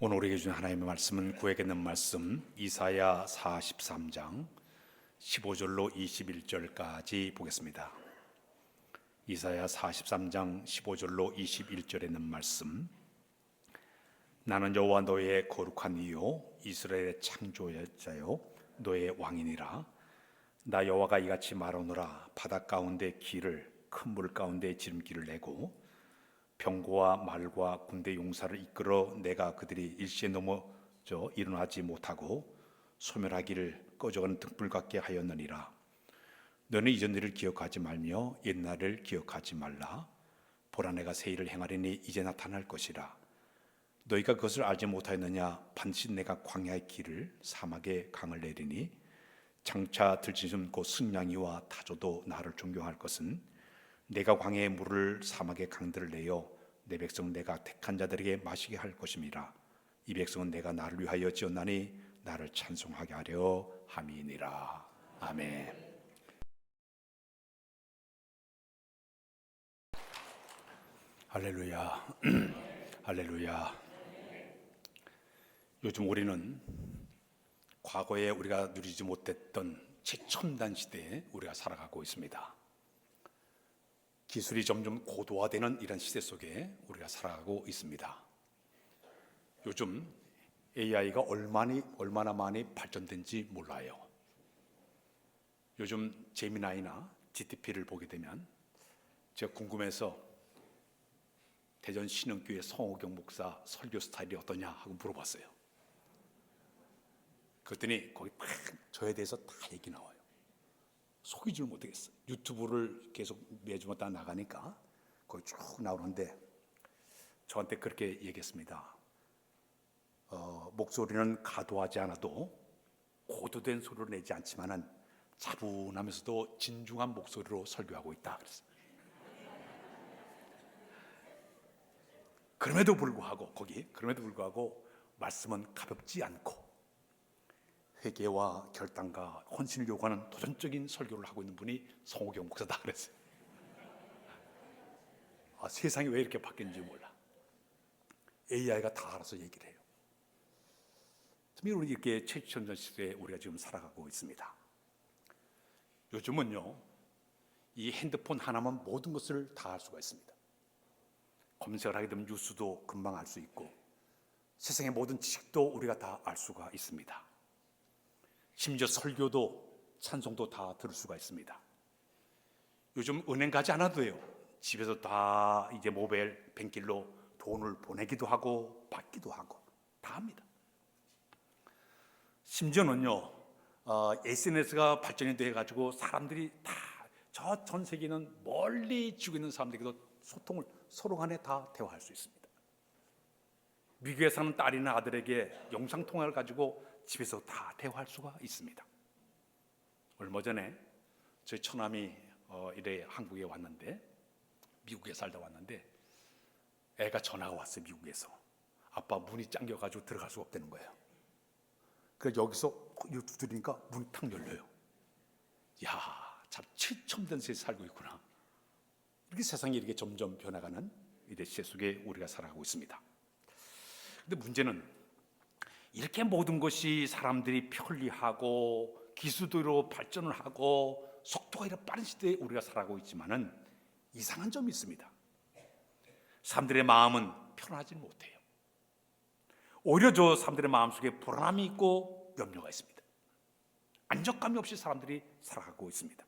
오늘 우리에게 주신 하나님의 말씀은 구에게 있는 말씀 이사야 43장 15절로 21절까지 보겠습니다. 이사야 43장 15절로 21절에 있는 말씀. 나는 여호와 너의 거룩한 이요 이스라엘의 창조자요 너의 왕이니라. 나 여호와가 이같이 말하노라. 바다 가운데 길을 큰 물 가운데 지름길을 내고 병거와 말과 군대 용사를 이끌어 내가 그들이 일시에 넘어져 일어나지 못하고 소멸하기를 꺼져가는 등불 같게 하였느니라. 너는 이전 일을 기억하지 말며 옛날을 기억하지 말라. 보라 내가 새 일을 행하리니 이제 나타날 것이라. 너희가 그것을 알지 못하였느냐. 반드시 내가 광야의 길을 사막의 강을 내리니 장차 들짐승 곧 승냥이와 타조도 나를 존경할 것은 내가 광야의 물을 사막의 강들을 내어 내 백성 내가 택한 자들에게 마시게 할 것임이라. 이 백성은 내가 나를 위하여 지었나니 나를 찬송하게 하려 함이니라. 아멘. 할렐루야. 할렐루야. 요즘 우리는 과거에 우리가 누리지 못했던 최첨단 시대에 우리가 살아가고 있습니다. 기술이 점점 고도화되는 이런 시대 속에 우리가 살아가고 있습니다. 요즘 AI가 얼마나 많이 발전된지 몰라요. 요즘 제미나이나 GTP를 보게 되면 제가 궁금해서 대전 신흥교회 성호경 목사 설교 스타일이 어떠냐 하고 물어봤어요. 그랬더니 거기 막 저에 대해서 다 얘기 나와요. 속이질 못하겠어요. 유튜브를 계속 매주마다 나가니까 거기 쭉 나오는데 저한테 그렇게 얘기했습니다. 목소리는 가도하지 않아도 고도된 소리를 내지 않지만은 차분하면서도 진중한 목소리로 설교하고 있다 그랬어요. 그럼에도 불구하고 말씀은 가볍지 않고 회개와 결단과 헌신을 요구하는 도전적인 설교를 하고 있는 분이 성호경 목사다 그랬어요. 세상이 왜 이렇게 바뀌는지 몰라. AI가 다 알아서 얘기를 해요. 우리 이렇게 최첨단 시대에 우리가 지금 살아가고 있습니다. 요즘은요, 이 핸드폰 하나만 모든 것을 다 알 수가 있습니다. 검색을 하게 되면 뉴스도 금방 알 수 있고 세상의 모든 지식도 우리가 다 알 수가 있습니다. 심지어 설교도 찬송도 다 들을 수가 있습니다. 요즘 은행 가지 않아도 돼요. 집에서 다 이제 모바일 뱅길로 돈을 보내기도 하고 받기도 하고 다 합니다. 심지어는요, SNS가 발전이 돼가지고 사람들이 다 저 전 세계는 멀리 지고 있는 사람들에게도 소통을 서로 간에 다 대화할 수 있습니다. 미국에 사는 딸이나 아들에게 영상통화를 가지고 집에서 다 대화할 수가 있습니다. 얼마 전에 저희 처남이 이래 한국에 왔는데, 미국에 살다 왔는데 애가 전화가 왔어요. 미국에서 아빠 문이 잠겨가지고 들어갈 수가 없다는 거예요. 그래서 여기서 이거 두드리니까 문이 탁 열려요. 야, 참 최첨단 세상에 살고 있구나. 이렇게 세상이 이렇게 점점 변해가는 이 시대 속에 우리가 살아가고 있습니다. 근데 문제는 이렇게 모든 것이 사람들이 편리하고 기술도 발전을 하고 속도가 이렇게 빠른 시대에 우리가 살아가고 있지만은 이상한 점이 있습니다. 사람들의 마음은 편하지 못해요. 오히려 저 사람들의 마음속에 불안함이 있고 염려가 있습니다. 안정감이 없이 사람들이 살아가고 있습니다.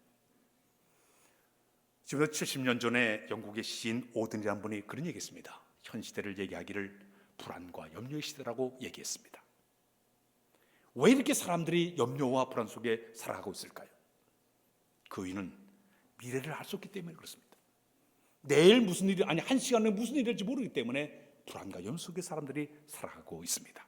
지금부터 70년 전에 영국의 시인 오든이라는 분이 그런 얘기했습니다. 현 시대를 얘기하기를 불안과 염려의 시대라고 얘기했습니다. 왜 이렇게 사람들이 염려와 불안 속에 살아가고 있을까요? 그 이유는 미래를 알 수 없기 때문에 그렇습니다. 내일 무슨 일이, 한 시간에 무슨 일이 될지 모르기 때문에 불안과 염려 속에 사람들이 살아가고 있습니다.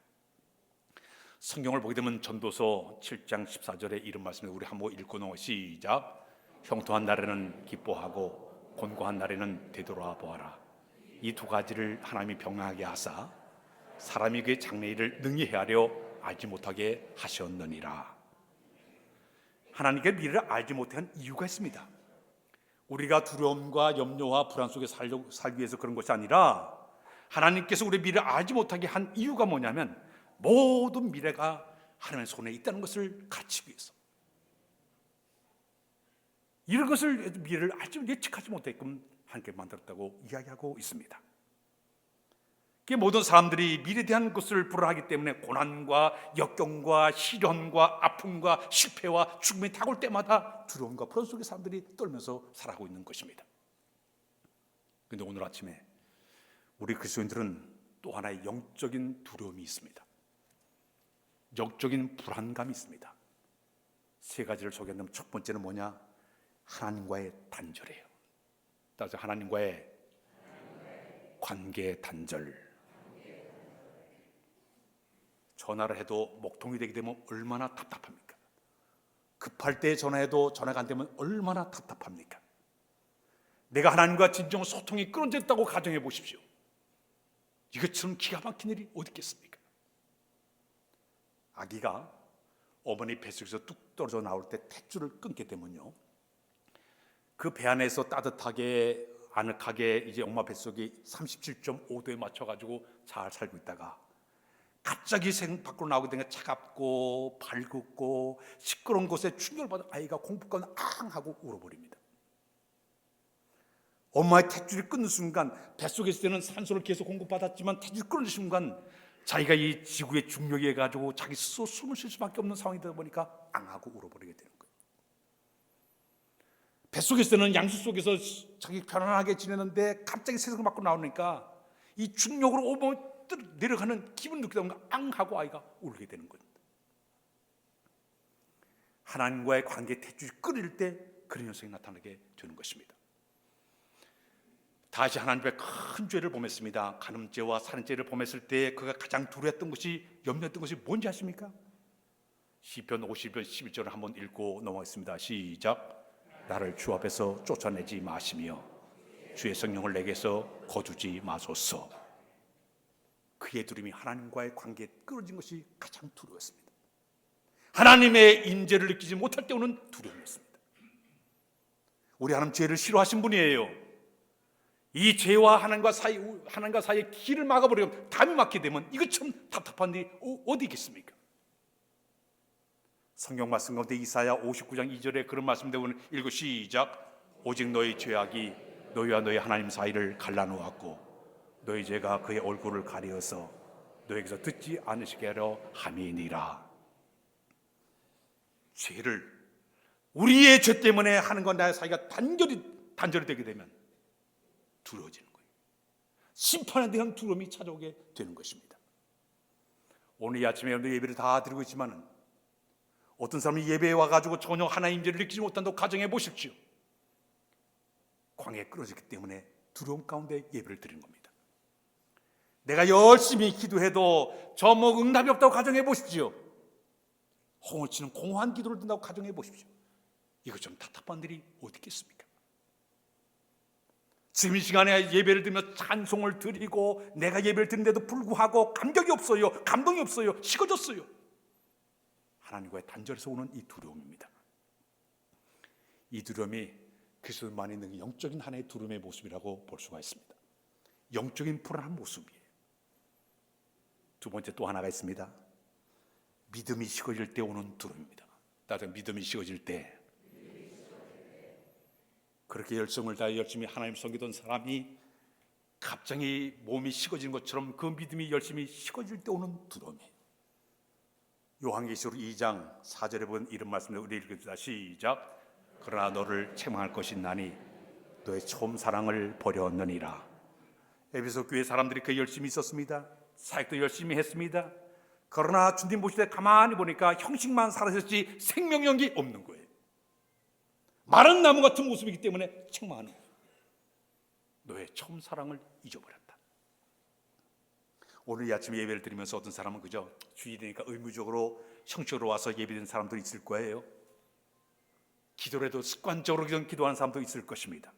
성경을 보게 되면 전도서 7장 14절에 이런 말씀을 우리 한번 읽고 넘어 시작. 형통한 날에는 기뻐하고 곤고한 날에는 되돌아 보아라. 이 두 가지를 하나님이 병하게 하사 사람이 그의 장래일을 능히 헤아려 알지 못하게 하셨느니라. 하나님께 미래를 알지 못한 이유가 있습니다. 우리가 두려움과 염려와 불안 속에 살기 위해서 그런 것이 아니라 하나님께서 우리의 미래를 알지 못하게 한 이유가 뭐냐면 모든 미래가 하나님의 손에 있다는 것을 가르치기 위해서, 이런 것을 미래를 알지 예측하지 못했끔 하나님께 만들었다고 이야기하고 있습니다. 모든 사람들이 미래에 대한 것을 불안하기 때문에 고난과 역경과 시련과 아픔과 실패와 죽음이 다가올 때마다 두려움과 불안 속에 사람들이 떨면서 살아가고 있는 것입니다. 그런데 오늘 아침에 우리 그리스도인들은 또 하나의 영적인 두려움이 있습니다. 영적인 불안감이 있습니다. 세 가지를 소개한다면 첫 번째는 뭐냐? 하나님과의 단절이에요. 따라서 하나님과의 관계 단절. 전화를 해도 목통이 되게 되면 얼마나 답답합니까? 급할 때 전화해도 전화가 안 되면 얼마나 답답합니까? 내가 하나님과 진정 소통이 끊어졌다고 가정해 보십시오. 이것처럼 기가 막힌 일이 어디 있겠습니까? 아기가 어머니 뱃속에서 뚝 떨어져 나올 때 탯줄을 끊게 되면요, 그 배 안에서 따뜻하게 아늑하게 이제 엄마 뱃속이 37.5도에 맞춰가지고 잘 살고 있다가 갑자기 생 밖으로 나오게 되면 차갑고 발긋고 시끄러운 곳에 충격을 받은 아이가 공포감을 앙 하고 울어버립니다. 엄마의 탯줄이 끊는 순간, 뱃속에 있을 때는 산소를 계속 공급받았지만 탯줄이 끊는 순간 자기가 이 지구의 중력에 가지고 자기 스스로 숨을 쉴 수밖에 없는 상황이 되다 보니까 앙 하고 울어버리게 되는 거예요. 뱃속에 있을 때는 양수 속에서 자기 편안하게 지내는데 갑자기 세상을 밖으로 나오니까 이 중력으로 내려가는 기분 느끼다 보니까 앙 하고 아이가 울게 되는 겁니다. 하나님과의 관계 탯줄이 끊일 때 그런 현상이 나타나게 되는 것입니다. 다시 하나님의 큰 죄를 범했습니다. 간음죄와 살인죄를 범했을 때 그가 가장 두려웠던 것이, 염려했던 것이 뭔지 아십니까? 시편 50편 11절을 한번 읽고 넘어가겠습니다. 시작. 나를 주 앞에서 쫓아내지 마시며 주의 성령을 내게서 거두지 마소서. 그의 두려움이 하나님과의 관계에 끊어진 것이 가장 두려웠습니다. 하나님의 인재를 느끼지 못할 때 오는 두려움이었습니다. 우리 하나님 죄를 싫어하신 분이에요. 이 죄와 하나님과 사이에 길을 막아버리면, 담이 막히게 되면 이것처럼 답답한 일이 어디 있겠습니까? 성경 말씀 가운데 이사야 59장 2절에 그런 말씀 되면 읽고 시작. 오직 너희 죄악이 너희와 너희 하나님 사이를 갈라놓았고 너희 죄가 그의 얼굴을 가리어서 너에게서 듣지 않으시게 하려 함이니라. 죄를, 우리의 죄 때문에 하나님과 나의 사이가 단절이 되게 되면 두려워지는 거예요. 심판에 대한 두려움이 찾아오게 되는 것입니다. 오늘 이 아침에 여러분들 예배를 다 드리고 있지만 어떤 사람이 예배에 와가지고 전혀 하나님의 임재를 느끼지 못한다고 가정해 보십시오. 광야에 끌어졌기 때문에 두려움 가운데 예배를 드리는 겁니다. 내가 열심히 기도해도 저 뭐 응답이 없다고 가정해 보십시오. 홍을 치는 공허한 기도를 든다고 가정해 보십시오. 이것 좀 답답한 일이 어디 있겠습니까? 지금 이 시간에 예배를 드리며 찬송을 드리고 내가 예배를 드리는데도 불구하고 감격이 없어요. 감동이 없어요. 식어졌어요. 하나님과의 단절에서 오는 이 두려움입니다. 이 두려움이 그리스도만 있는 영적인 하나의 두려움의 모습이라고 볼 수가 있습니다. 영적인 불안한 모습이에요. 두 번째 또 하나가 있습니다. 믿음이 식어질 때 오는 두려움입니다. 따라서 믿음이 식어질 때, 그렇게 열성을 다해 열심히 하나님 섬기던 사람이 갑자기 몸이 식어지는 것처럼 그 믿음이 열심히 식어질 때 오는 두려움이에요. 요한계시록 2장 4절에 보면 이런 말씀을 우리 읽읍시다. 시작. 그러나 너를 책망할 것이 나니 너의 처음 사랑을 버렸느니라. 에베소 교회 사람들이 그 열심히 있었습니다. 사역도 열심히 했습니다. 그러나 주님 보실 때 가만히 보니까 형식만 살아있었지 생명력이 없는 거예요. 마른 나무 같은 모습이기 때문에 책망하는 거예요. 너의 처음 사랑을 잊어버렸다. 오늘 이 아침에 예배를 드리면서 어떤 사람은 그저 주일이니까 의무적으로 형식으로 와서 예배드리는 사람도 있을 거예요. 기도를 해도 습관적으로 기도하는 사람도 있을 것입니다.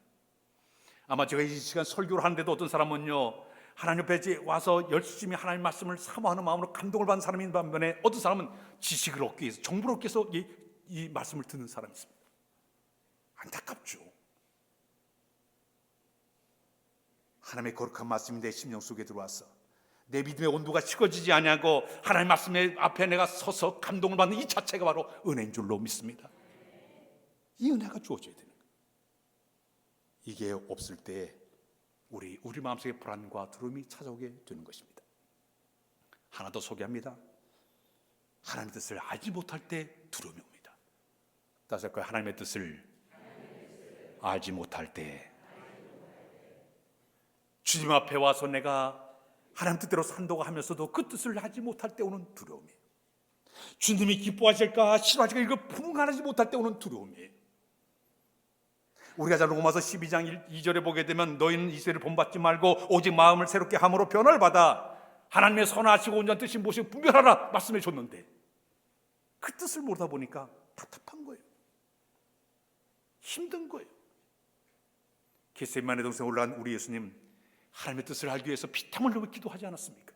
아마 제가 이 시간 설교를 하는데도 어떤 사람은요, 하나님 앞에 와서 열심히 하나님 말씀을 사모하는 마음으로 감동을 받는 사람인 반면에 어떤 사람은 지식을 얻기 위해서, 정보를 얻기 위해서 이 말씀을 듣는 사람이 있습니다. 안타깝죠. 하나님의 거룩한 말씀이 내 심령 속에 들어와서 내 믿음의 온도가 식어지지 아니하고 하나님 말씀의 앞에 내가 서서 감동을 받는 이 자체가 바로 은혜인 줄로 믿습니다. 이 은혜가 주어져야 되는 거예요. 이게 없을 때 우리 마음속에 불안과 두려움이 찾아오게 되는 것입니다. 하나 더 소개합니다. 하나님의 뜻을 알지 못할 때 두려움이 옵니다. 다시 할까요? 하나님의 뜻을 알지 못할 때, 주님 앞에 와서 내가 하나님 뜻대로 산다고 하면서도 그 뜻을 하지 못할 때 오는 두려움이에요. 주님이 기뻐하실까 싫어하실까 이걸 분간하지 못할 때 오는 두려움이에요. 우리가 자 로마서 12장 2절에 보게 되면 너희는 이세를 본받지 말고 오직 마음을 새롭게 함으로 변화를 받아 하나님의 선하시고 온전한 뜻이 무엇인지 분별하라 말씀해 줬는데 그 뜻을 모르다 보니까 답답한 거예요. 힘든 거예요. 겟세마네 동산에 올라간 우리 예수님, 하나님의 뜻을 알기 위해서 피땀 흘리고 기도하지 않았습니까?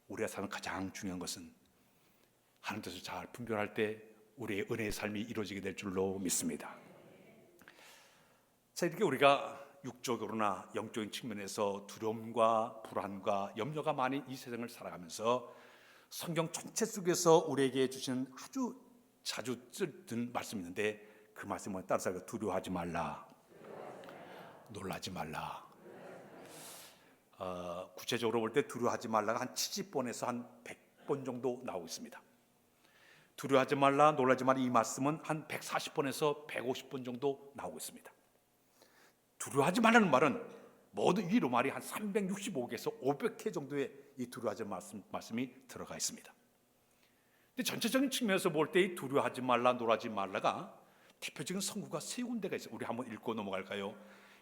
우리가 사는 가장 중요한 것은 하나님 뜻을 잘 분별할 때 우리의 은혜의 삶이 이루어지게 될 줄로 믿습니다. 자, 이렇게 우리가 육적으로나 영적인 측면에서 두려움과 불안과 염려가 많은 이 세상을 살아가면서 성경 전체 속에서 우리에게 주시는 아주 자주 쓰는 말씀이 있는데 그 말씀은 따라서 두려워하지 말라, 놀라지 말라. 구체적으로 볼 때 두려워하지 말라가 한 70번에서 한 100번 정도 나오고 있습니다. 두려워하지 말라, 놀라지 말라 이 말씀은 한 140번에서 150번 정도 나오고 있습니다. 두려워하지 말라는 말은 모두 이 로말이 한 365개에서 500개 정도의 이 두려워하지 말씀이 들어가 있습니다. 근데 전체적인 측면에서 볼 때 이 두려워하지 말라, 놀라지 말라가 대표적인 성구가 세 군데가 있어요. 우리 한번 읽고 넘어갈까요?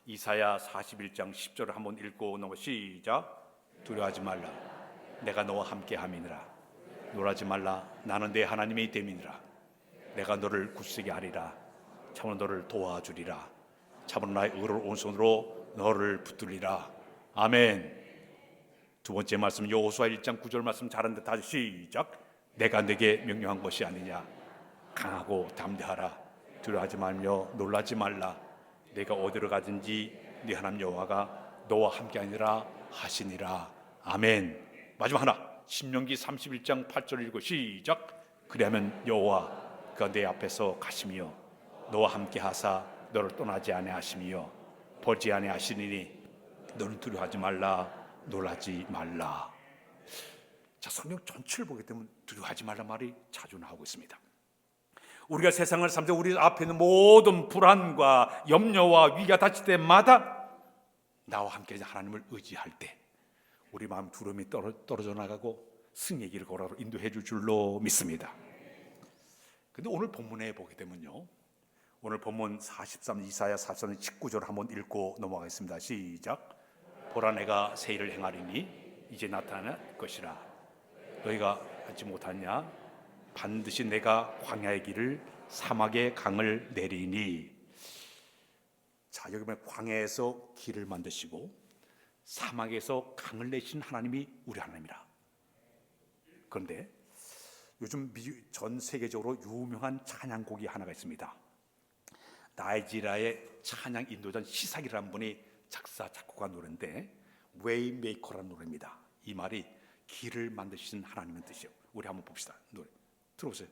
이사야 41장 10절을 한번 읽고 넘어 시작. 두려워하지 말라, 내가 너와 함께함이니라. 놀라지 말라, 나는 내 하나님의 됨이니라. 내가 너를 굳세게 하리라. 참으로 너를 도와주리라. 참으로 나의 의로운 오른손으로 너를 붙들리라. 아멘. 두 번째 말씀 여호수아 1장 9절 말씀 잘하는데 다시 시작. 내가 내게 명령한 것이 아니냐. 강하고 담대하라. 두려워하지 말며 놀라지 말라. 내가 어디로 가든지 네 하나님 여호와가 너와 함께하니라 하시니라. 아멘. 마지막 하나 신명기 31장 8절 읽고 시작. 그리하면 여호와 그가 내 앞에서 가시며 너와 함께하사 너를 떠나지 아니하시며 버리지 아니하시니니 너는 두려워하지 말라, 놀라지 말라. 자, 성경 전체를 보게 되면 두려워하지 말라 말이 자주 나오고 있습니다. 우리가 세상을 살면서 우리 앞에 있는 모든 불안과 염려와 위기가 닥칠 때마다 나와 함께 하나님을 의지할 때 우리 마음 두려움이 떨어져 나가고 승리의 길을 걸어로 인도해 줄 줄로 믿습니다. 근데 오늘 본문에 보게 되면요, 오늘 본문 43 이사야 43장 19절 한번 읽고 넘어가겠습니다. 시작. 보라 내가 새 일을 행하리니 이제 나타날 것이라. 너희가 알지 못하냐. 반드시 내가 광야의 길을 사막의 강을 내리니. 자, 여기 보면 광야에서 길을 만드시고 사막에서 강을 내신 하나님이 우리 하나님이라. 그런데 요즘 전 세계적으로 유명한 찬양곡이 하나가 있습니다. 나이지리아의 찬양 인도자 시삭이라는 분이 작사 작곡한 노래인데 웨이메이커라는 노래입니다. 이 말이 길을 만드신 하나님의 뜻이에요. 우리 한번 봅시다. 노래 들어보세요.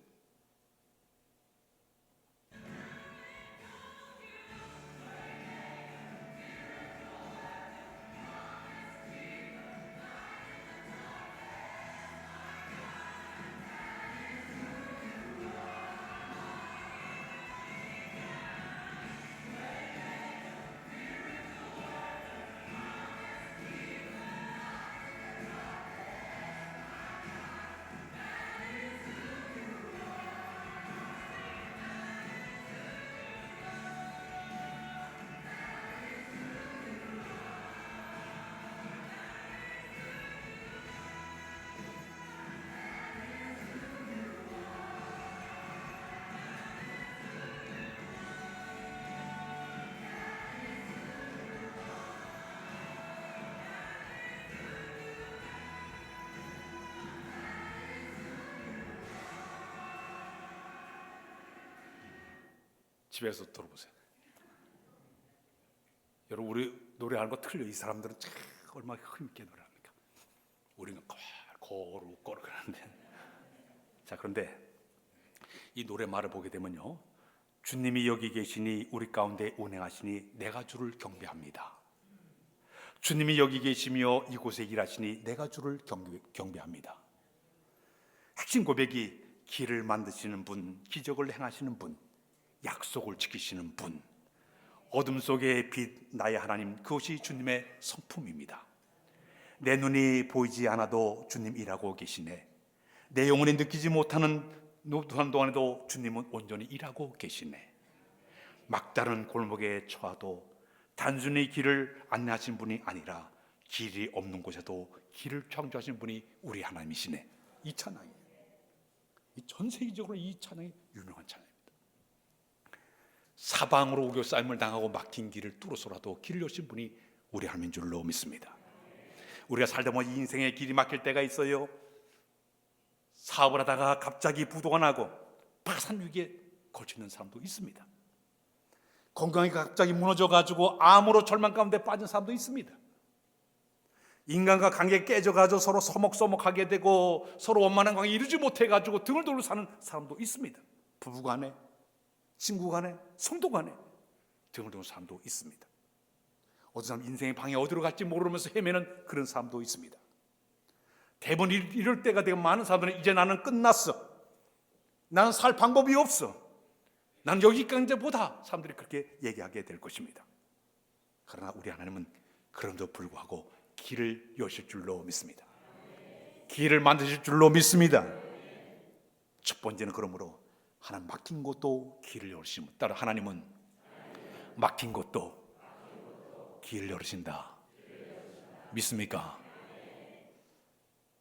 집에서 들어보세요. 여러분, 우리 노래하는 거 틀려. 이 사람들은 참 얼마나 힘있게 노래합니까? 우리는 거룩거룩 하는데. 자, 그런데 이 노래 말을 보게 되면요, 주님이 여기 계시니 우리 가운데 운행하시니 내가 주를 경배합니다. 주님이 여기 계시며 이곳에 일하시니 내가 주를 경배합니다. 핵심 고백이 길을 만드시는 분, 기적을 행하시는 분, 약속을 지키시는 분, 어둠 속에 빛 나의 하나님, 그것이 주님의 성품입니다. 내 눈이 보이지 않아도 주님 일하고 계시네. 내 영혼이 느끼지 못하는 동안에도 주님은 온전히 일하고 계시네. 막다른 골목에 처하도 단순히 길을 안내하신 분이 아니라 길이 없는 곳에도 길을 창조하신 분이 우리 하나님이시네. 이 찬양이에요. 전 세계적으로 이 찬양이 유명한 찬양입니다. 사방으로 우겨싸임을 당하고 막힌 길을 뚫어서라도 길을 여신 분이 우리 하나님인 줄로 믿습니다. 우리가 살다 보면 인생의 길이 막힐 때가 있어요. 사업을 하다가 갑자기 부도가 나고 파산 위기에 걸치는 사람도 있습니다. 건강이 갑자기 무너져가지고 암으로 절망 가운데 빠진 사람도 있습니다. 인간과 관계 깨져가지고 서로 서먹서먹하게 되고 서로 원만한 관계 이루지 못해가지고 등을 돌려 사는 사람도 있습니다. 부부간에, 친구간에, 성도간에 등을 돌려 사람도 있습니다. 어떤 사람 인생의 방향이 어디로 갈지 모르면서 헤매는 그런 사람도 있습니다. 대부분 이럴 때가 되면 많은 사람들은 이제 나는 끝났어, 나는 살 방법이 없어, 난 여기까지보다 사람들이 그렇게 얘기하게 될 것입니다. 그러나 우리 하나님은 그럼에도 불구하고 길을 여실 줄로 믿습니다. 길을 만드실 줄로 믿습니다. 첫 번째는 그러므로 하나님 막힌 곳도 길을 열으시고, 따라 하나님은 막힌 곳도 길을 열으신다. 믿습니까?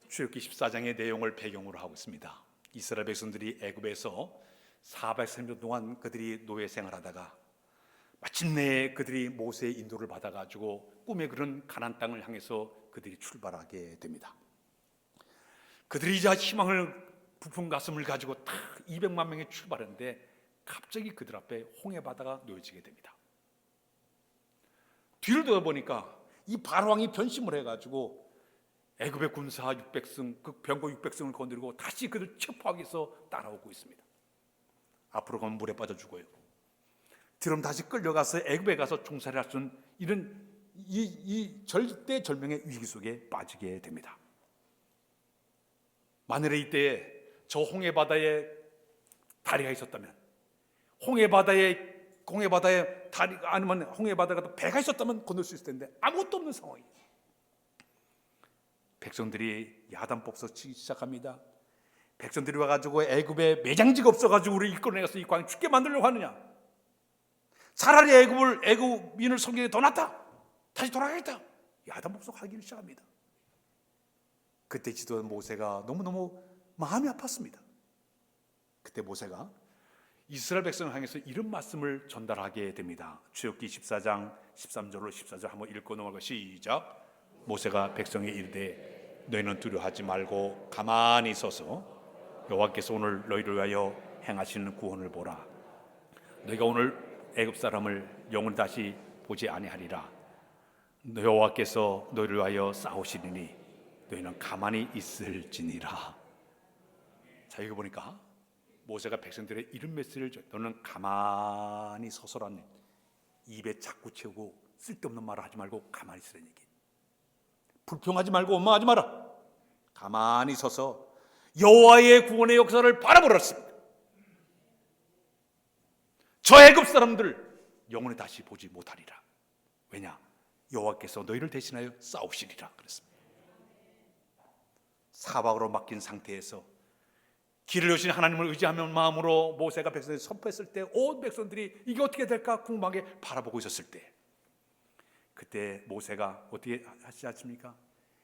출애굽기 14장의 내용을 배경으로 하고 있습니다. 이스라엘 백성들이 애굽에서 430년 동안 그들이 노예 생활하다가 마침내 그들이 모세의 인도를 받아가지고 꿈에 그런 가나안 땅을 향해서 그들이 출발하게 됩니다. 그들이 이제 희망을 부푼 가슴을 가지고 딱 200만 명이 출발했는데 갑자기 그들 앞에 홍해 바다가 놓여지게 됩니다. 뒤를 돌아보니까 이 바로왕이 변심을 해가지고 애굽의 군사 600승, 그 병거 600승을 건드리고 다시 그들 체포하기 위해서 따라오고 있습니다. 앞으로 가면 물에 빠져 죽어요. 뒤로 다시 끌려가서 애굽에 가서 종살이 할 수 있는 이런 이 절대절명의 위기 속에 빠지게 됩니다. 만일에 이때 저 홍해 바다에 다리가 있었다면, 홍해 바다에 다리가 아니면 홍해 바다가 배가 있었다면 건널 수 있을 텐데 아무것도 없는 상황이에요. 백성들이 야단법서 치기 시작합니다. 백성들이 와가지고 애굽에 매장지가 없어가지고 우리 이끌어내서 이 광야 죽게 만들려고 하느냐? 차라리 애굽인을 섬기는 게 더 낫다. 다시 돌아가겠다. 야단법석 하기를 시작합니다. 그때 지도한 모세가 너무너무 마음이 아팠습니다. 그때 모세가 이스라엘 백성을 향해서 이런 말씀을 전달하게 됩니다. 출애굽기 14장 13절로 14절 한번 읽고 넘어가. 시작. 모세가 백성에 이르되 너희는 두려워하지 말고 가만히 서서 여호와께서 오늘 너희를 위하여 행하시는 구원을 보라. 너희가 오늘 애굽 사람을 영원히 다시 보지 아니하리라. 여호와께서 너희를 위하여 싸우시리니 너희는 가만히 있을지니라. 자, 이거 보니까 모세가 백성들의 이런 메시지를, 너는 가만히 서서라는, 입에 자꾸 채우고 쓸데없는 말을 하지 말고 가만히 있으라는 얘기. 불평하지 말고 원망하지 마라. 가만히 서서 여호와의 구원의 역사를 바라보았습니다. 저 애굽 사람들 영원히 다시 보지 못하리라. 왜냐? 여호와께서 너희를 대신하여 싸우시리라 그랬습니다. 사박으로 맡긴 상태에서 길을 여신 하나님을 의지하며 마음으로 모세가 백성들이 선포했을 때 온 백성들이 이게 어떻게 될까 궁금하게 바라보고 있었을 때, 그때 모세가 어떻게 하시지 않습니까?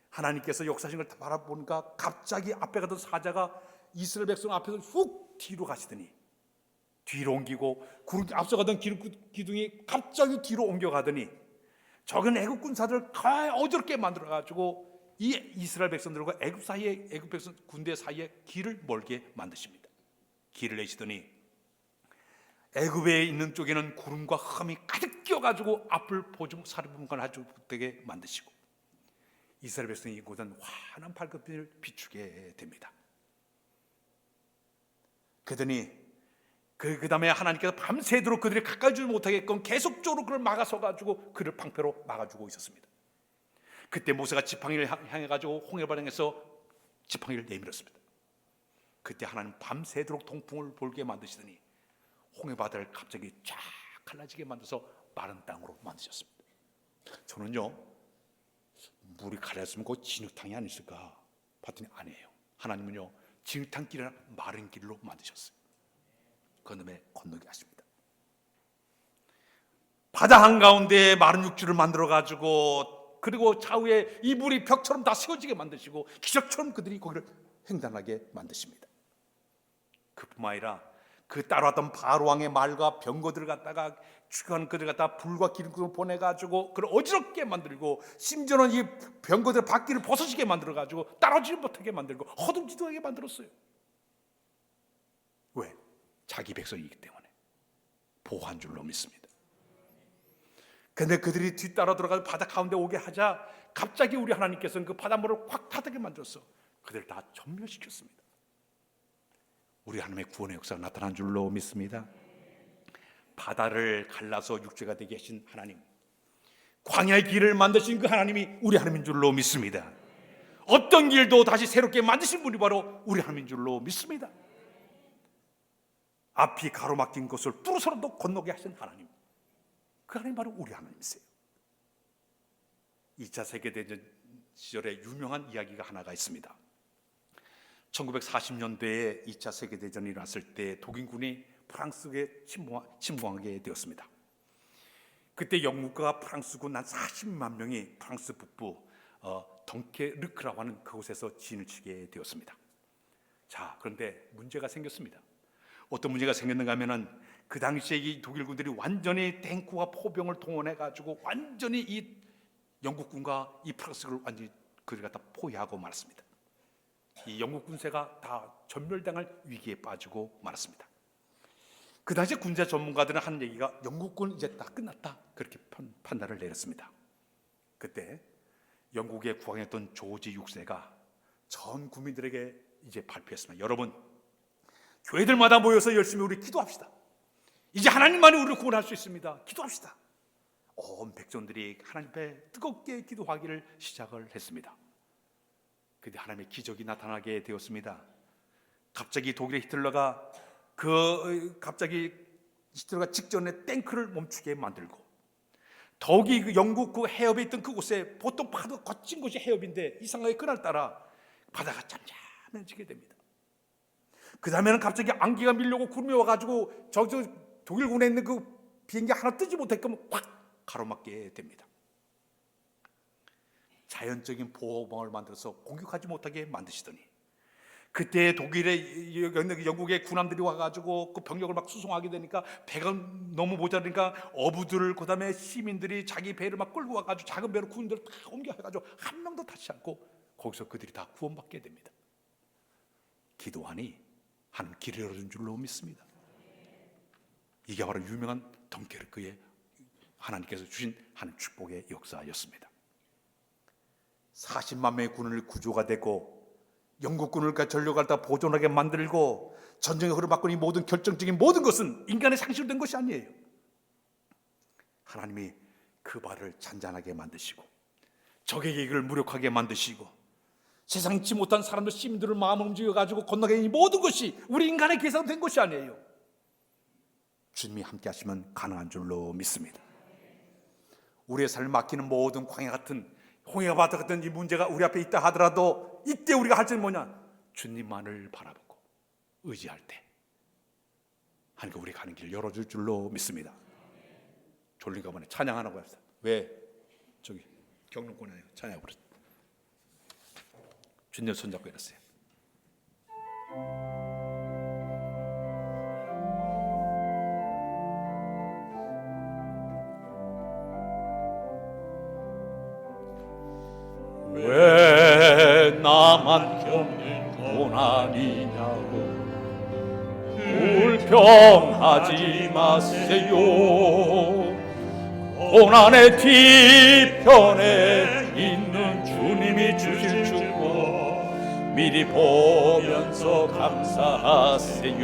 하나님께서 역사하신 걸 바라보니까 갑자기 앞에 가던 사자가 이스라엘 백성 앞에서 훅 뒤로 가시더니, 뒤로 옮기고 앞서가던 기둥이 갑자기 뒤로 옮겨가더니 적은 애굽 군사들을 어저롭게 만들어가지고 이 이스라엘 백성들과 애굽 백성 군대 사이에 길을 멀게 만드십니다. 길을 내시더니 애굽에 있는 쪽에는 구름과 흠이 가득 끼어가지고 앞을 보지 사리분간 아주 되게 만드시고, 이스라엘 백성이 곧은 환한 발끝을 비추게 됩니다. 그러더니 그 다음에 하나님께서 밤새도록 그들이 가까이 주지 못하게끔 계속적으로 그를 막아서 가지고 그를 방패로 막아주고 있었습니다. 그때 모세가 지팡이를 향해 가지고 홍해바다를 향해서 지팡이를 내밀었습니다. 그때 하나님 밤새도록 동풍을 불게 만드시더니 홍해바다를 갑자기 쫙 갈라지게 만들어서 마른 땅으로 만드셨습니다. 저는요, 물이 갈라졌으면 그 진흙탕이 아니었을까 봤더니 아니에요. 하나님은요, 진흙탕길이나 마른 길로 만드셨어요. 그 놈에 건너게 하십니다. 바다 한가운데 마른 육지를 만들어 가지고, 그리고 좌우에 이 물이 벽처럼 다 세워지게 만드시고 기적처럼 그들이 거기를 횡단하게 만드십니다. 그뿐만 아니라 그 따라왔던 바로왕의 말과 병거들을 갖다가 추격하는 그들 갖다가 불과 기름으로 보내가지고 그를 어지럽게 만들고, 심지어는 이 병거들 바퀴를 벗어지게 만들어가지고 따라오지 못하게 만들고 허둥지둥하게 만들었어요. 왜? 자기 백성이기 때문에 보호한 줄로 믿습니다. 근데 그들이 뒤따라 들어가서 바다 가운데 오게 하자 갑자기 우리 하나님께서는 그 바닷물을 확 타게 만들어서 그들을 다 전멸시켰습니다. 우리 하나님의 구원의 역사가 나타난 줄로 믿습니다. 바다를 갈라서 육지가 되게 하신 하나님, 광야의 길을 만드신 그 하나님이 우리 하나님인 줄로 믿습니다. 어떤 길도 다시 새롭게 만드신 분이 바로 우리 하나님인 줄로 믿습니다. 앞이 가로막힌 것을 뚫어서라도 건너게 하신 하나님, 그 하나님 바로 우리 하나님이세요. 2차 세계대전 시절에 유명한 이야기가 하나가 있습니다. 1940년대에 2차 세계대전이 일어났을 때 독일군이 프랑스에 침공하게 되었습니다. 그때 영국과 프랑스군 한 40만 명이 프랑스 북부 덩케르크라고 하는 그곳에서 진을 치게 되었습니다. 자, 그런데 문제가 생겼습니다. 어떤 문제가 생겼는가 하면은 그 당시에 이 독일군들이 완전히 탱크와 포병을 동원해 가지고 완전히 이 영국군과 이 프랑스군을 완전히 그들 갖다 포위하고 말았습니다. 이 영국 군세가 다 전멸당할 위기에 빠지고 말았습니다. 그 당시 군사 전문가들은 하는 얘기가 영국군 이제 다 끝났다, 그렇게 판단을 내렸습니다. 그때 영국의 국왕이었던 조지 6세가 전 국민들에게 이제 발표했습니다. 여러분, 교회들마다 모여서 열심히 우리 기도합시다. 이제 하나님만이 우리를 구원할 수 있습니다. 기도합시다. 온 백성들이 하나님 앞에 뜨겁게 기도하기를 시작을 했습니다. 그런데 하나님의 기적이 나타나게 되었습니다. 갑자기 독일의 히틀러가 직전에 탱크를 멈추게 만들고, 더욱이 그 영국 그 해협에 있던 그곳에 보통 파도 거친 곳이 해협인데 이상하게 그날따라 바다가 잠잠해지게 됩니다. 그 다음에는 갑자기 안개가 밀려오고 구름이 와가지고 저 독일군에 있는 그 비행기 하나 뜨지 못했으면 확 가로막게 됩니다. 자연적인 보호망을 만들어서 공격하지 못하게 만드시더니, 그때 독일의 영국의 군함들이 와가지고 그 병력을 막 수송하게 되니까 배가 너무 모자라니까 어부들, 그 다음에 시민들이 자기 배를 막 끌고 와가지고 작은 배로 군인들을 다 옮겨해가지고 한 명도 타지 않고 거기서 그들이 다 구원받게 됩니다. 기도하니 하나님 길을 열어준 줄로 믿습니다. 이게 바로 유명한 덩케르크의 하나님께서 주신 하나님 축복의 역사였습니다. 40만 명의 군을 구조가 되고 영국군을 전력을 다 보존하게 만들고 전쟁의 흐름 바꾸는 이 모든 결정적인 모든 것은 인간의 상식으로 된 것이 아니에요. 하나님이 그 발을 잔잔하게 만드시고 적에게 이걸 무력하게 만드시고 세상 잊지 못한 사람들, 시민들을 마음을 움직여가지고 건너게 이 모든 것이 우리 인간의 계산으로 된 것이 아니에요. 주님이 함께 하시면 가능한 줄로 믿습니다. 우리의 삶을 맡기는 모든 광야 같은 홍해와 바다 같은 이 문제가 우리 앞에 있다 하더라도 이때 우리가 할 일은 뭐냐? 주님만을 바라보고 의지할 때 하나님께 우리 가는 길을 열어줄 줄로 믿습니다. 졸린가 보네. 찬양하라고 합시다. 왜? 저기 경륜권에 찬양하고 그랬어. 주님 손잡고 일었어요. 왜 나만 겪는 고난이냐고 불평하지 마세요. 고난의 뒤편에 있는 주님이 주실 축복 미리 보면서 감사하세요.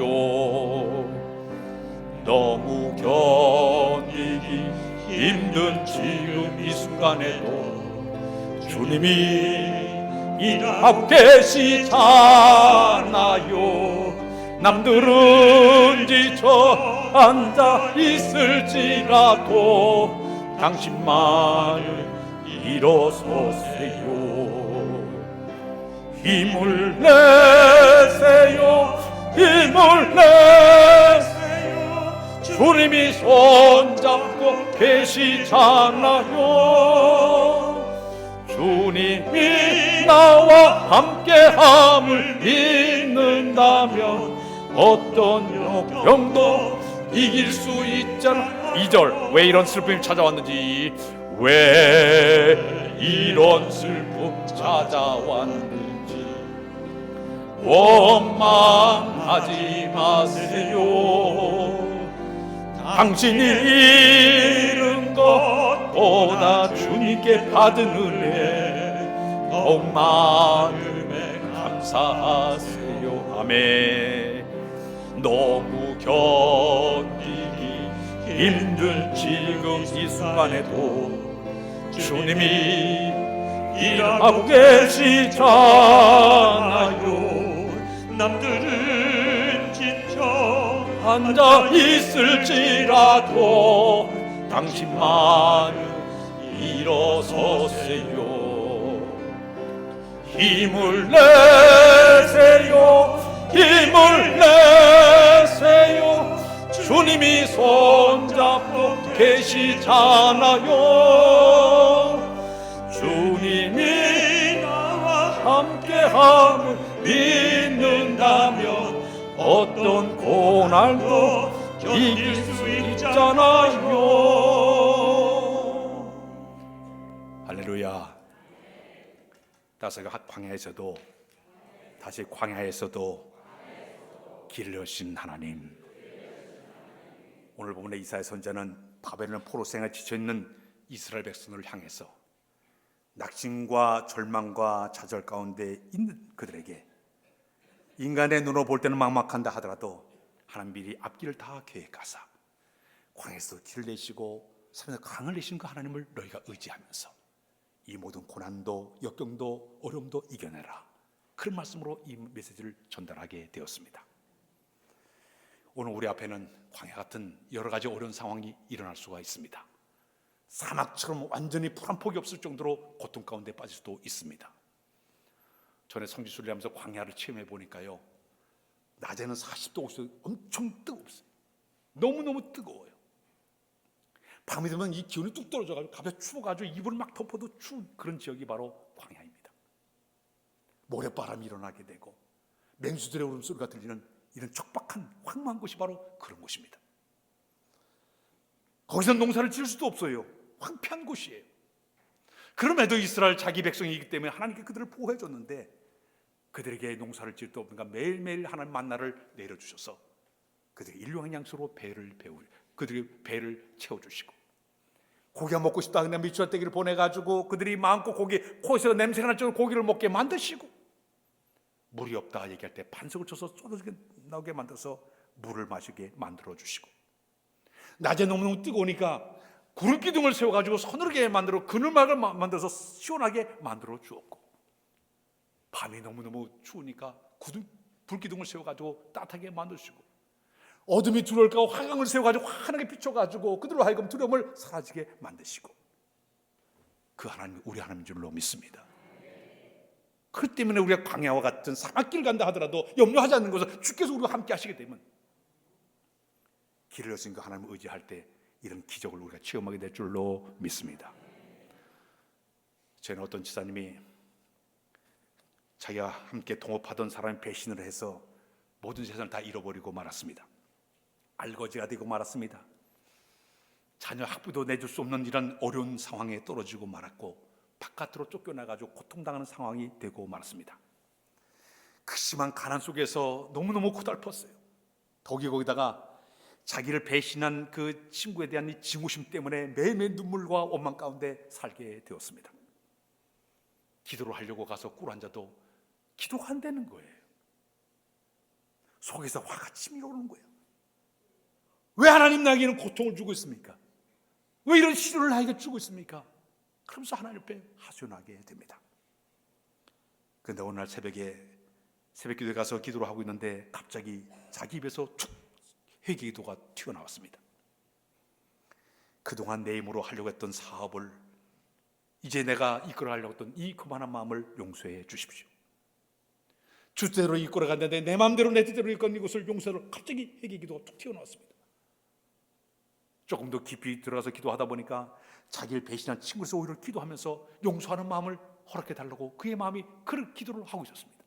너무 견디기 힘든 지금 이 순간에도 주님이 일하고 계시잖아요. 남들은 지쳐 앉아 있을지라도 당신만을 일어서세요. 힘을 내세요. 힘을 내세요. 주님이 손잡고 계시잖아요. 주님이 나와 함께함을 믿는다면 어떤 역병도 이길 수 있잖아. 2절 왜 이런 슬픔이 찾아왔는지, 왜 이런 슬픔 찾아왔는지 원망하지 마세요. 당신이 잃은 것보다 주님께 받은 은혜 더욱 마음에 감사하세요. 아멘. 너무 견디기 힘든 지금 이 순간에도 주님이 일하고 계시잖아요. 남들은 지쳐 앉아 있을지라도 당신만은 일어서세요. 힘을 내세요. 힘을 내세요. 주님이 손잡고 계시잖아요. 주님이 나와 함께함을 믿는다면 어떤 고난도 이길 수 있잖아요. 할렐루야. 다시 광야에서도 길을 여신 하나님, 오늘 보면 이사야 선지자는 바벨론 포로생에 지쳐있는 이스라엘 백성을 향해서 낙심과 절망과 좌절 가운데 있는 그들에게 인간의 눈으로 볼 때는 막막한다 하더라도 하나님 미리 앞길을 다 계획하사 광야에서 길을 내시고 삶에서 강을 내신 그 하나님을 너희가 의지하면서 이 모든 고난도 역경도 어려움도 이겨내라, 그런 말씀으로 이 메시지를 전달하게 되었습니다. 오늘 우리 앞에는 광야 같은 여러 가지 어려운 상황이 일어날 수가 있습니다. 사막처럼 완전히 풀 한 폭이 없을 정도로 고통 가운데 빠질 수도 있습니다. 전에 성지순례 하면서 광야를 체험해 보니까요, 낮에는 40도 50도 엄청 뜨겁어요. 너무너무 뜨거워요. 밤이 되면 이 기온이 뚝 떨어져가지고 갑자기 추워가지고 이불을 막 덮어도 추운 그런 지역이 바로 광야입니다. 모래바람이 일어나게 되고 맹수들의 울음소리가 들리는 이런 척박한 황망한 곳이 바로 그런 곳입니다. 거기서 농사를 지을 수도 없어요. 황폐한 곳이에요. 그럼에도 이스라엘 자기 백성이기 때문에 하나님께 그들을 보호해 줬는데 그들에게 농사를 지을 수 없는가 매일매일 하나님 만나를 내려주셔서 그들에게 일용할 양식으로 그들의 배를 채워주시고, 고기가 먹고 싶다 그냥 미추라떼기를 보내가지고 그들이 마음껏 고기 코에서 냄새가 날 정도로 고기를 먹게 만드시고, 물이 없다 얘기할 때 반석을 쳐서 쏟아지게 나오게 만들어서 물을 마시게 만들어주시고, 낮에 너무너무 뜨거우니까 구름 기둥을 세워가지고 서늘하게 만들어 그늘막을 만들어서 시원하게 만들어 주었고, 밤이 너무너무 추우니까 불기둥을 세워가지고 따뜻하게 만드시고, 어둠이 들어올까 화강을 세워가지고 환하게 비춰가지고 그들로 하여금 두려움을 사라지게 만드시고, 그 하나님이 우리 하나님인 줄로 믿습니다. 그렇기 때문에 우리가 광야와 같은 사막길 간다 하더라도 염려하지 않는 것은 주께서 우리와 함께 하시게 되면 길을 여신 그 하나님을 의지할 때 이런 기적을 우리가 체험하게 될 줄로 믿습니다. 저는 어떤 지사님이 자기가 함께 동업하던 사람이 배신을 해서 모든 재산을 다 잃어버리고 말았습니다. 알거지가 되고 말았습니다. 자녀 학비도 내줄 수 없는 이런 어려운 상황에 떨어지고 말았고 바깥으로 쫓겨나가지고 고통당하는 상황이 되고 말았습니다. 그 심한 가난 속에서 너무너무 고달팠어요. 더욱이 거기다가 자기를 배신한 그 친구에 대한 이 증오심 때문에 매일매일 눈물과 원망 가운데 살게 되었습니다. 기도를 하려고 가서 꿇어 앉아도 기도가 안 되는 거예요. 속에서 화가 치밀어 오는 거예요. 왜 하나님 나에게는 고통을 주고 있습니까? 왜 이런 시련을 나에게 주고 있습니까? 그러면서 하나님 앞에 하소연하게 됩니다. 그런데 어느 날 새벽에 새벽 기도에 가서 기도를 하고 있는데 갑자기 자기 입에서 툭 회개 기도가 튀어나왔습니다. 그동안 내 힘으로 하려고 했던 사업을 이제 내가 이끌어 하려고 했던 이 그만한 마음을 용서해 주십시오. 주대로 이끌어 갔는데 내 마음대로 내 뜻대로 이끌는 이곳을 용서로 갑자기 회개 기도가 툭 튀어나왔습니다. 조금 더 깊이 들어가서 기도하다 보니까 자기를 배신한 친구에서 오히려 기도하면서 용서하는 마음을 허락해 달라고 그의 마음이 그런 기도를 하고 있었습니다.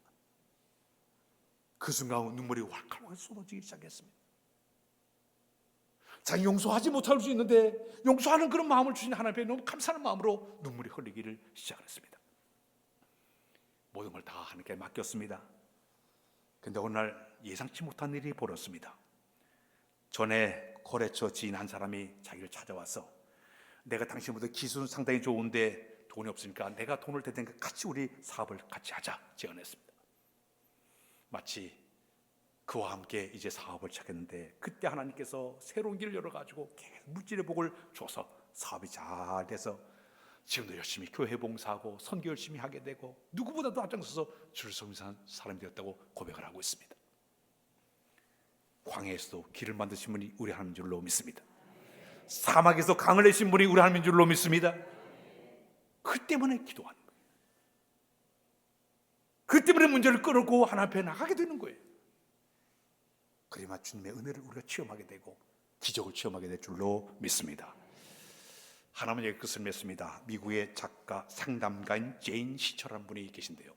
그 순간 눈물이 왈칵 쏟아지기 시작했습니다. 자기 용서하지 못할 수 있는데 용서하는 그런 마음을 주신 하나님께 너무 감사하는 마음으로 눈물이 흘리기를 시작했습니다. 모든 걸 다 하나님께 맡겼습니다. 그런데 어느 날 예상치 못한 일이 벌어졌습니다. 전에 거래처 지인 한 사람이 자기를 찾아와서 내가 당신보다 기술은 상당히 좋은데 돈이 없으니까 내가 돈을 댈 테니까 같이 우리 사업을 같이 하자 제안했습니다. 마치 그와 함께 이제 사업을 시작했는데 그때 하나님께서 새로운 길을 열어가지고 계속 물질의 복을 줘서 사업이 잘 돼서 지금도 열심히 교회 봉사하고 선교 열심히 하게 되고 누구보다도 앞장서서 주를 섬기는 사람이 되었다고 고백을 하고 있습니다. 광야에서도 길을 만드신 분이 우리 하나님인 줄로 믿습니다. 사막에서 강을 내신 분이 우리 하나님인 줄로 믿습니다. 그 때문에 기도하는 거예요. 그 때문에 문제를 끌고 하나님 앞에 나가게 되는 거예요. 그래야 주님의 은혜를 우리가 체험하게 되고 기적을 체험하게 될 줄로 믿습니다. 하나님의 끝을 맺습니다. 미국의 작가 상담가인 제인 시처라는 분이 계신데요.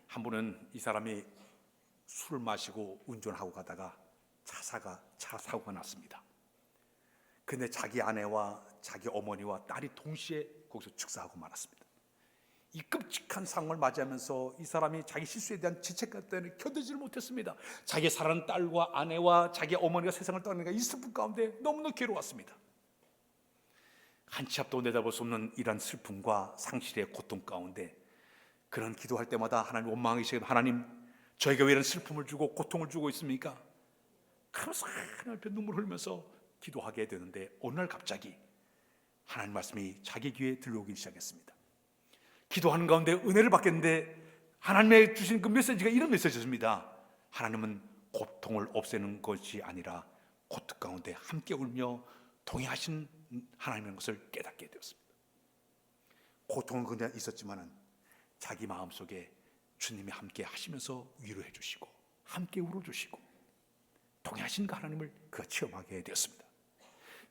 한 분은 이 사람이 술을 마시고 운전하고 가다가 차 사고가 났습니다. 근데 자기 아내와 자기 어머니와 딸이 동시에 거기서 즉사하고 말았습니다. 이 끔찍한 상황을 맞이하면서 이 사람이 자기 실수에 대한 죄책감 때문에 견디지를 못했습니다. 자기 사랑하는 딸과 아내와 자기 어머니가 세상을 떠나니까 이 슬픔 가운데 너무너무 괴로웠습니다. 한치 앞도 내다볼 수 없는 이런 슬픔과 상실의 고통 가운데 그런 기도할 때마다 하나님 원망하시는 하나님 저에게 왜 이런 슬픔을 주고 고통을 주고 있습니까? 그러면서 하나님 앞에 눈물 흘리면서 기도하게 되는데 어느 날 갑자기 하나님 말씀이 자기 귀에 들려오기 시작했습니다. 기도하는 가운데 은혜를 받겠는데 하나님의 주신 그 메시지가 이런 메시지였습니다. 하나님은 고통을 없애는 것이 아니라 고통 가운데 함께 울며 동의하신 하나님의 것을 깨닫게 되었습니다. 고통은 그냥 있었지만은 자기 마음속에 주님이 함께 하시면서 위로해 주시고 함께 울어주시고 동의하신 그 하나님을 그가 체험하게 되었습니다.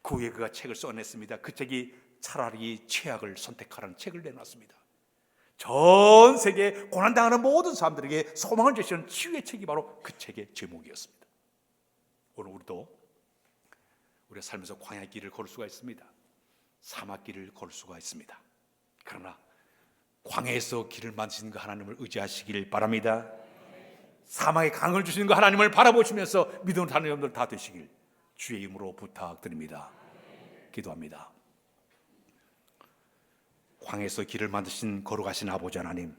그 후에 그가 책을 써냈습니다. 그 책이 차라리 최악을 선택하라는 책을 내놨습니다. 전 세계 고난당하는 모든 사람들에게 소망을 제시하는 치유의 책이 바로 그 책의 제목이었습니다. 오늘 우리도 우리가 살면서 광야의 길을 걸을 수가 있습니다. 사막길을 걸을 수가 있습니다. 그러나 광야에서 길을 만드시는 그 하나님을 의지하시길 바랍니다. 사막에 강을 주시는 그 하나님을 바라보시면서 믿음으로 다니는 여러분들 다 되시길 주의 이름으로 부탁드립니다. 기도합니다. 광야에서 길을 만드신 거룩하신 아버지 하나님,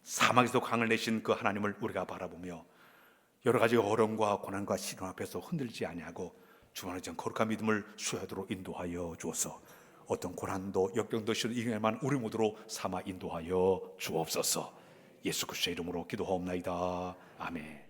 사막에서 강을 내신 그 하나님을 우리가 바라보며 여러 가지 어려움과 고난과 시련 앞에서 흔들지 아니하고 주만의 전 거룩한 믿음을 수여하도록 인도하여 주옵소서. 어떤 고난도 역경도 이겨야만 우리 모두로 삼아 인도하여 주옵소서. 예수 그리스도의 이름으로 기도하옵나이다. 아멘.